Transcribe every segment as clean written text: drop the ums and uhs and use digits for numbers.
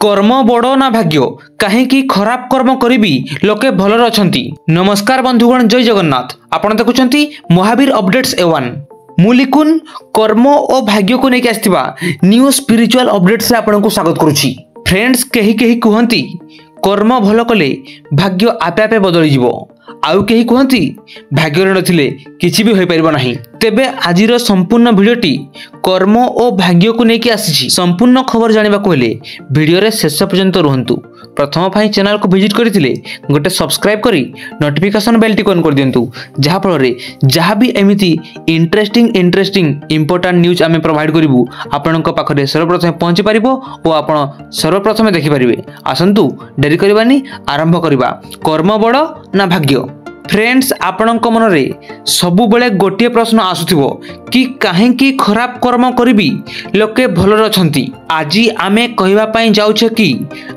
कर्म बड़ ना भाग्य कहीं खराब कर्म करी लोके भलर अछंती। नमस्कार बंधुगण, जय जगन्नाथ। आपण देखुछंती महावीर अपडेट्स A1। मुलिकुन कर्म और भाग्य को लेकर आसथिबा न्यू स्पिरिचुअल अपडेट्स रे आपन को स्वागत करूची। फ्रेंड्स, कही कहती कर्म भल कले भाग्य आपे आपे बदली जिवो, आउ कही कहती भाग्य नथिले किछि भी होई परिबो नाही। तेबे आजिर संपूर्ण भिडियोटी कर्म और भाग्य को लेकर आसी। संपूर्ण खबर जानिबा को हेले भिडियो रे शेष पर्यंत रुहंतु। प्रथम फाई चैनल को विजिट करथिले गोटे सब्सक्राइब करी नोटिफिकेशन बेल टी ऑन कर दियंतु, जहा फल रे जहा भी एमिति इंटरेस्टिंग इंपोर्टेंट न्यूज आमे प्रोवाइड करिवु आपनक पाखरे सर्वप्रथम पहुंची परिबो और आपण सर्वप्रथम देखि परिबे। आसंतु देरी करबानी, आरंभ करबा। कर्म बड़ ना भाग्य। फ्रेंड्स, आपणक मन रे सबु बेले गोटे प्रश्न आसुथिबो कि काहेकि खराब कर्म करिबी लोके भलर अछंती। आजी आमे कहिबा पई जाउछे कि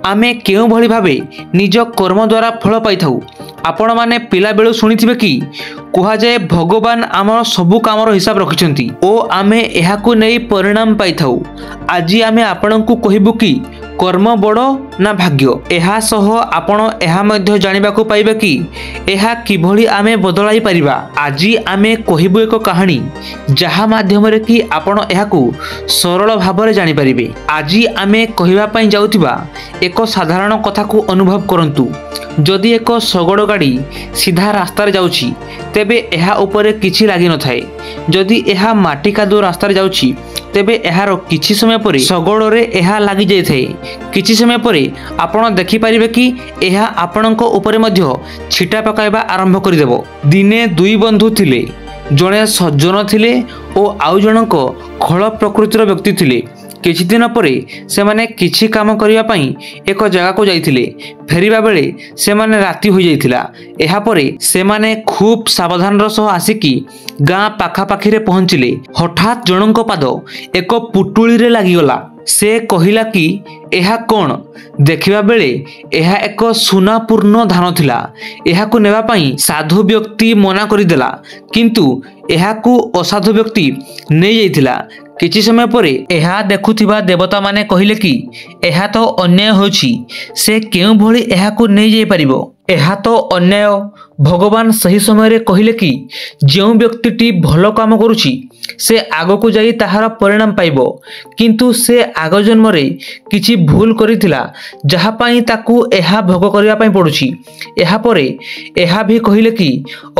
आमे केउ भली भाबे निज कर्म द्वारा फल पाई थाउ। आपण माने पिला बेलु सुनिथिबे कि कुहा जाय भगवान आमर सबु कामर हिसाब रखिछंती ओ आमे एहाकु नै परिणाम पाई थाउ। आजी आमे आपणकु कहिबु कि कर्म बड़ ना भाग्य। एहा सह आपण एहा मध्य जानिबा को पाइबे कि एहा किभली आमे बदलाई परिबा। आजी आमे कहिबु एक कहानी जहा माध्यम रे कि आपण एहाकु सरल भाबरे जानि परिबे। आजी आमे कहिबा पई जाउथिबा एक साधारण कथा को अनुभव करंतु। जदि एक शगड़ गाड़ी सीधा रास्ता रे जाउछि तेबे एहा ऊपर किछि लागि न थाए। जदि एहा माटी कादो रास्ता रे जाउछि तेबे एहार किछि समय परे शगड़ रे एहा लागि जाय थाए। किछि समय परे आपण देखि परिबे कि एहा आपणक ऊपर मध्य छिटा पकाइबा आरंभ करि देबो। दिने दुई बंधु थिले, जणे सज्जन थिले ओ आउ जनक खळ प्रकृतिर व्यक्ति थिले। किछि दिन परे से माने किछि काम करिया पई एक जगह को जाइथिले। फेरिबा बेले से माने राति होई जाइथिला। एहा परे से माने खूब सावधान रसो आसिकी गाँ पाखा पाखी रे पहुंचिले। हठात जनक पाद एक पुटुली रे लागिगला। से कहिला कि एहा कोन? देखिबा बेले एहा एक सुनापूर्ण धान थिला। एहाकु नेबा पई साधु व्यक्ति मना करिदेला, किंतु एहाकु असाधु व्यक्ति नै जाइथिला। किछि समय परे एहा देखुथिबा देवता माने कहिले कि एहा तो अन्याय होछि, से केउ भली एहाकु नै जाई परिबो। एहा तो अन्याय। भगवान सही समय रे कहिले कि जेउ व्यक्तिटी भलो काम करूछि से आगो को जाई ताहार परिणाम पाइबो, किंतु से आग जन्म रे किछि भूल करिथिला जहा पई ताकू एहा भोग करिया पई पडुछि। एहा परे एहा भी कहिले कि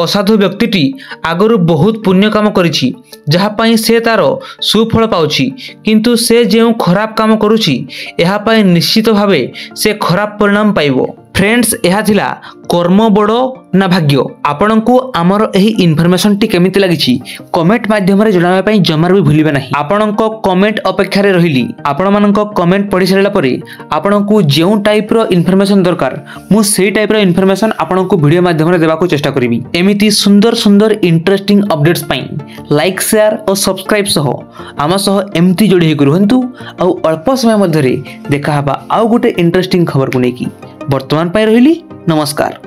असाधु व्यक्तिटी आगरु बहुत पुण्य काम करिछि जहा पई से तारो सुफल पाउछि, किंतु से जेउ खराब काम करूछि एहा पई निश्चित भावे से खराब परिणाम पाइबो। फ्रेंड्स, यह थिला कर्म बड़ ना भाग्य। आपनकु आमर एही इन्फॉर्मेशन टी केमिति लागिछि कमेंट माध्यम रे जणावा पई जमार भी भूलिबे नाही। आपनक कमेंट अपेक्षा रे रहिली। आपण मानक कमेंट पढि सरिला परे आपनकु जेउ टाइप रो इन्फॉर्मेशन दरकार मु सेही टाइप रो इन्फॉर्मेशन आपनकु वीडियो माध्यम रे देबाको चेष्टा करिवि। एमिति सुंदर सुंदर इंटरेस्टिंग अपडेट्स पई लाइक, शेयर और सब्सक्राइब सह आम सह एमिति जोड़ी हेकु रहंतु। आ अल्प समय मध्य रे देखा हबा आउ गोटे इंटरेस्टिंग खबर को नेकी। वर्तमान पाई रहिली। नमस्कार।